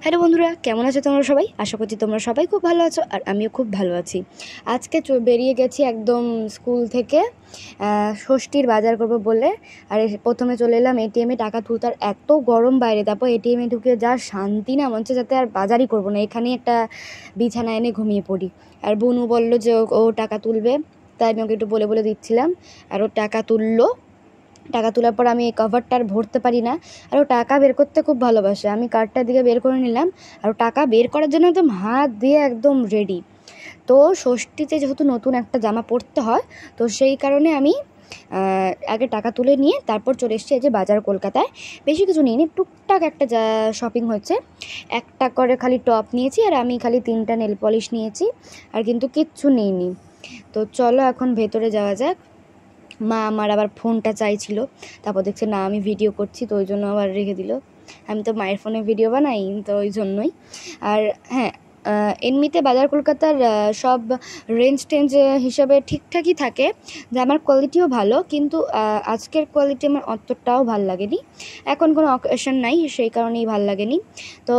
Hello বন্ধুরা, কেমন আছো তোমরা সবাই? আশা করছি তোমরা সবাই খুব ভালো আছো, আর আমিও খুব ভালো আছি। আজকে বেরিয়ে গেছি একদম স্কুল থেকে ষষ্ঠীর বাজার করবো বলে। আর প্রথমে চলে এলাম এটিএমে টাকা তুলতে। আর এত গরম বাইরে, তারপর এটিএমে ঢুকে যা শান্তি না, মনে হচ্ছে যাতে আর বাজারই করবো না, এখানেই একটা বিছানা এনে ঘুমিয়ে পড়ি। আর বুনু বললো যে ও টাকা তুলবে, তাই আমি ওকে একটু বলে বলে দিচ্ছিলাম। আর ও টাকা তুললো। টাকা তোলার পর আমি এই কভারটা আর ভরতে পারি না, আর ও টাকা বের করতে খুব ভালোবাসে। আমি কার্ডটার দিকে বের করে নিলাম, আর টাকা বের করার জন্য একদম হাত দিয়ে একদম রেডি। তো ষষ্ঠীতে যেহেতু নতুন একটা জামা পরতে হয়, তো সেই কারণে আমি আগে টাকা তুলে নিয়ে তারপর চলে এসেছি এই যে বাজার কলকাতায়। বেশি কিছু নিইনি, টুকটাক একটা শপিং হয়েছে। একটা করে খালি টপ নিয়েছি, আর আমি খালি 3টা নেল পলিশ নিয়েছি, আর কিন্তু কিচ্ছু নিইনি। তো চলো এখন ভেতরে যাওয়া যাক। মা আমার আবার ফোনটা চাইছিল, তারপর দেখছে না আমি ভিডিও করছি, তো ওই জন্য আবার রেখে দিল। আমি তো মায়ের ফোনে ভিডিও বানাই, তো ওই জন্যই। আর হ্যাঁ, এমনিতে বাজার কলকাতার সব রেঞ্জ টেঞ্জ হিসাবে ঠিকঠাকই থাকে, জামার কোয়ালিটিও ভালো, কিন্তু আজকের কোয়ালিটি আমার অতটাও ভাল লাগেনি। এখন কোনো অকেশন নাই, সেই কারণেই ভাল লাগেনি। তো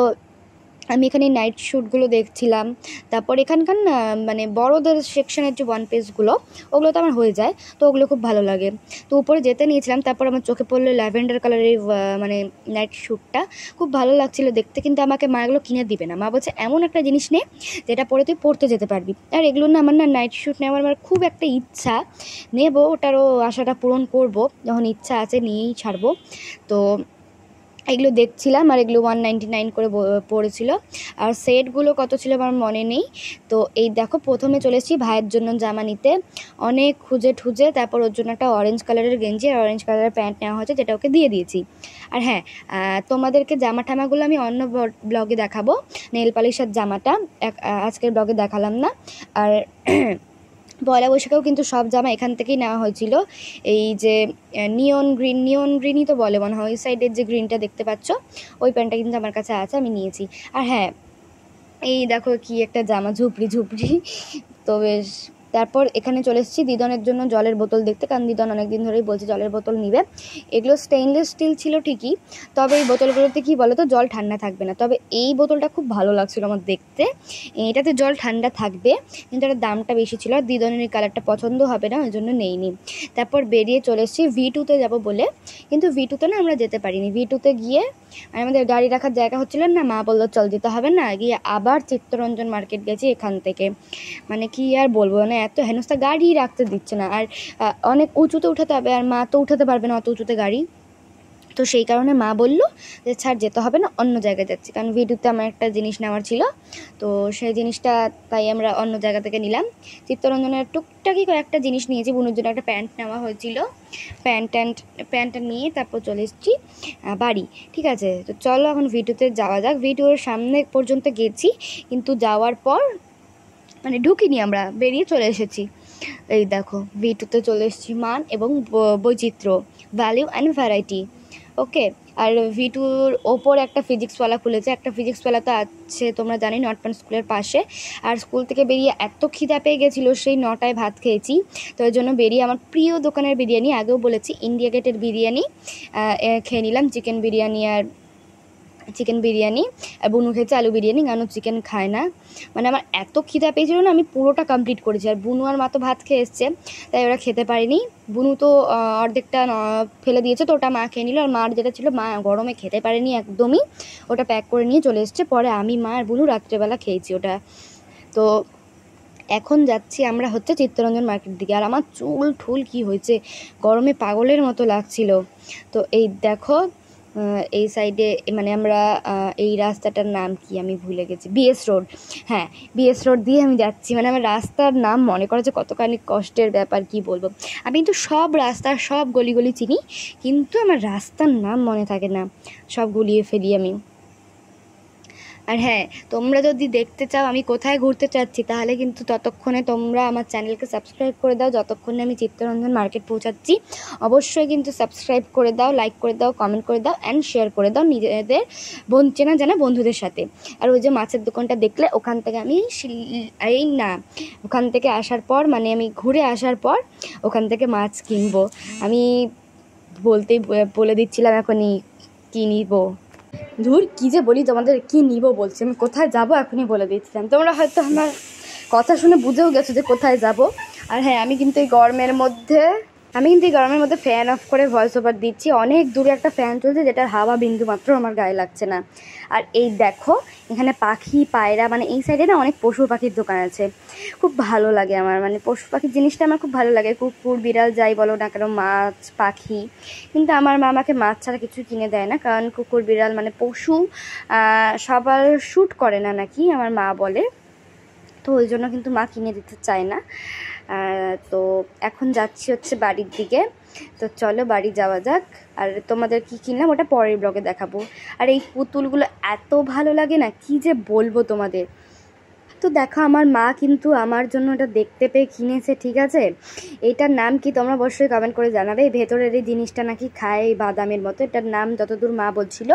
আমি এখানে নাইট শ্যুটগুলো দেখছিলাম। তারপর এখানকার না মানে বড়োদের সেকশনের যে ওয়ান পিসগুলো, ওগুলো তো আমার হয়ে যায়, তো ওগুলো খুব ভালো লাগে। তো উপরে যেতে নিয়েছিলাম, তারপর আমার চোখে পড়লো ল্যাভেন্ডার কালারের মানে নাইট শ্যুটটা, খুব ভালো লাগছিলো দেখতে। কিন্তু আমাকে মা এগুলো কিনে দিবে না, মা বলছে এমন একটা জিনিস নে যেটা পরে তুই পড়তে যেতে পারবি। আর এগুলো না আমার না নাইট শ্যুট নেওয়ার আমার খুব একটা ইচ্ছা, নেব, ওটারও আশাটা পূরণ করব, যখন ইচ্ছা আছে নিয়েই ছাড়বো। তো এগুলো দেখছিলাম, আর এগুলো 199 করে পড়েছিল। আর সেটগুলো কত ছিল আমার মনে নেই। তো এই দেখো, প্রথমে চলে এসেছি ভাইয়ের জন্য জামা নিতে। অনেক খুঁজে ঠুজে তারপর ওর জন্য একটা অরেঞ্জ কালারের গেঞ্জি আর অরেঞ্জ কালারের প্যান্ট নেওয়া হয়েছে, যেটা ওকে দিয়ে দিয়েছি। আর হ্যাঁ, তোমাদেরকে জামা ঠামাগুলো আমি অন্য ব্লগে দেখাবো। নেল পালিশের জামাটা আজকের ব্লগে দেখালাম না। আর পয়লা বৈশাখেও কিন্তু সব জামা এখান থেকেই নেওয়া হয়েছিল। এই যে নিয়ন গ্রিনই তো বলে মনে হয়, ওই সাইডের যে গ্রিনটা দেখতে পাচ্ছ, ওই প্যান্টটা কিন্তু আমার কাছে আছে, আমি নিয়েছি। আর হ্যাঁ, এই দেখো কি একটা জামা, ঝুপড়ি। তো বেশ, তারপর এখানে চলে এসেছি দিদনের জন্য জলের বোতল দেখতে, কারণ দিদন অনেকদিন ধরেই বলছে জলের বোতল নিবে। এগুলো স্টেইনলেস স্টিল ছিল ঠিকই, তবে এই বোতলগুলোতে কি বলো তো, জল ঠান্ডা থাকবে না। তবে এই বোতলটা খুব ভালো লাগছিল আমার দেখতে, এটাতে জল ঠান্ডা থাকবে, কিন্তু এটার দামটা বেশি ছিল। আর দিদনের এই কালারটা পছন্দ হবে না, ওই জন্য নেইনি। তারপর বেরিয়ে চলে এসেছি V2-তে যাবো বলে, কিন্তু V2-তে না আমরা যেতে পারিনি। V2-তে গিয়ে আমাদের গাড়ি রাখার জায়গা হচ্ছিল না, মা বললো চল যেতে হবে না, গিয়ে আবার চিত্তরঞ্জন মার্কেট গেছি এখান থেকে। মানে কি আর বলবো, মানে এত হেনস্থা, গাড়ি রাখতে দিচ্ছে না, আর অনেক উঁচুতে উঠাতে হবে, আর মা তো উঠাতে পারবে না অত উঁচুতে গাড়ি। তো সেই কারণে মা বললো যে ছাড়, যেতে হবে না, অন্য জায়গায় যাচ্ছি, কারণ ভিডিওতে আমার একটা জিনিস নেওয়ার ছিল। তো সেই জিনিসটা তাই আমরা অন্য জায়গা থেকে নিলাম। চিত্তরঞ্জনের টুকটাকি কয়েকটা জিনিস নিয়েছি, বুনুর জন্য একটা প্যান্ট নেওয়া হয়েছিল, প্যান্টটা নিয়ে তারপর চলে এসেছি বাড়ি। ঠিক আছে, তো চলো এখন ভিডিওতে যাওয়া যাক। ভিডিওর সামনে পর্যন্ত গেছি, কিন্তু যাওয়ার পর মানে ঢুকিনি, আমরা বেরিয়ে চলে এসেছি। এই দেখো, V2-তে চলে এসেছি, মান এবং বৈচিত্র্য, ভ্যালিউ অ্যান্ড ভ্যারাইটি। ওকে। আর V2-র ওপর একটা ফিজিক্সওয়ালা খুলেছে, একটা ফিজিক্সওয়ালা তো আছে তোমরা জানি, নর্থ পয়েন্ট স্কুলের পাশে। আর স্কুল থেকে বেরিয়ে এত খিদা পেয়ে গেছিলো, সেই 9টায় ভাত খেয়েছি। তো ওই জন্য বেরিয়ে আমার প্রিয় দোকানের বিরিয়ানি, আগেও বলেছি, ইন্ডিয়া গেটের বিরিয়ানি খেয়ে নিলাম। চিকেন বিরিয়ানি, আর বুনু খেয়েছে আলু বিরিয়ানি, কারণ চিকেন খায় না। মানে আমার এত খিদা পেয়েছিল না, আমি পুরোটা কমপ্লিট করেছি। আর বুনু আর মা তো ভাত খেয়ে এসছে, তাই ওরা খেতে পারেনি। বুনু তো অর্ধেকটা ফেলে দিয়েছে, তো ওটা মা খেয়ে নিল। আর মার যেটা ছিল, মা গরমে খেতে পারেনি একদমই, ওটা প্যাক করে নিয়ে চলে এসছে। পরে আমি, মা আর বুনু রাত্রেবেলা খেয়েছি ওটা। তো এখন যাচ্ছি আমরা হচ্ছে চিত্তরঞ্জন মার্কেট দিকে। আর আমার চুল ঠুল কি হয়েছে, গরমে পাগলের মতো লাগছিল। তো এই দেখো, এই সাইডে মানে আমরা এই রাস্তাটার নাম কি আমি ভুলে গেছি, BS রোড। হ্যাঁ, BS রোড দিয়ে আমি যাচ্ছি। মানে আমার রাস্তার নাম মনে করা যে কতখানি কষ্টের ব্যাপার, কি বলবো। আমি কিন্তু সব রাস্তার সব গলি চিনি, কিন্তু আমার রাস্তার নাম মনে থাকে না, সব গুলিয়ে ফেলি আমি। আর হ্যাঁ, তোমরা যদি দেখতে চাও আমি কোথায় ঘুরতে চাচ্ছি, তাহলে কিন্তু ততক্ষণে তোমরা আমার চ্যানেলকে সাবস্ক্রাইব করে দাও, যতক্ষণে আমি চিত্তরঞ্জন মার্কেট পৌঁছাচ্ছি। অবশ্যই কিন্তু সাবস্ক্রাইব করে দাও, লাইক করে দাও, কমেন্ট করে দাও, অ্যান্ড শেয়ার করে দাও নিজেদের চেনা জানা বন্ধুদের সাথে। আর ওই যে মাছের দোকানটা দেখলে, ওখান থেকে আমি ওখান থেকে আসার পর, মানে আমি ঘুরে আসার পর ওখান থেকে মাছ কিনবো। আমি বলে দিচ্ছিলাম এখনই কি নিব। ধুর কী যে বলি তোমাদের, কি নিব বলছি, আমি কোথায় যাব এখনই বলে দিচ্ছিলাম। তোমরা হয়তো আমার কথা শুনে বুঝেও গেছো যে কোথায় যাব। আর হ্যাঁ, আমি কিন্তু এই গরমের মধ্যে ফ্যান অফ করে ভয়েস ওভার দিচ্ছি। অনেক দূরে একটা ফ্যান চলছে যেটার হাওয়া বিন্দু মাত্র আমার গায়ে লাগছে না। আর এই দেখো এখানে পাখি পায়রা, মানে এই সাইডে না অনেক পশু পাখির দোকান আছে। খুব ভালো লাগে আমার, মানে পশু পাখির জিনিসটা আমার খুব ভালো লাগে। কুকুর বিড়াল যাই বলো না কেন, মাছ পাখি। কিন্তু আমার মা আমাকে মাছ ছাড়া কিছু কিনে দেয় না, কারণ কুকুর বিড়াল মানে পশু সবার শ্যুট করে না নাকি আমার মা বলে। তো ওই জন্য কিন্তু মা কিনে দিতে চায় না। তো এখন যাচ্ছি হচ্ছে বাড়ির দিকে। তো চলো বাড়ি যাওয়া যাক। আর তোমাদের কি কিনলাম ওটা পরের ব্লগে দেখাবো। আর এই পুতুলগুলো এত ভালো লাগে না, কি যে বলবো তোমাদের। তো দেখো আমার মা কিন্তু আমার জন্য এটা দেখতে পেয়ে কিনেছে, ঠিক আছে। এটার নাম কি তোমরা অবশ্যই কমেন্ট করে জানাবে। এই ভেতরের এই জিনিসটা নাকি খায় বাদামের মতো। এটার নাম যতদূর মা বলছিল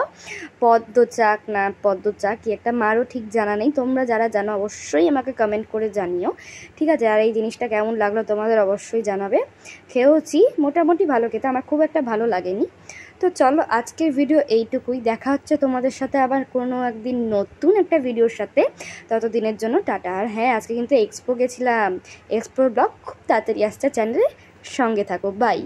পদ্মচাক না পদ্মচাক কি একটা, মারও ঠিক জানা নেই। তোমরা যারা জানো অবশ্যই আমাকে কমেন্ট করে জানিও, ঠিক আছে। আর এই জিনিসটা কেমন লাগলো তোমাদের অবশ্যই জানাবে। খেয়েওছি, মোটামুটি ভালো খেতে, আমার খুব একটা ভালো লাগেনি। তো চলো আজকের ভিডিও এইটুকুই। দেখা হচ্ছে তোমাদের সাথে আবার কোনো একদিন নতুন একটা ভিডিওর সাথে। ততদিনের জন্য টাটা। আর হ্যাঁ, আজকে কিন্তু এক্সপো গেছিলাম। এক্সপোর ব্লগ খুব তাড়াতাড়ি আসছে চ্যানেলে, সঙ্গে থাকো। বাই।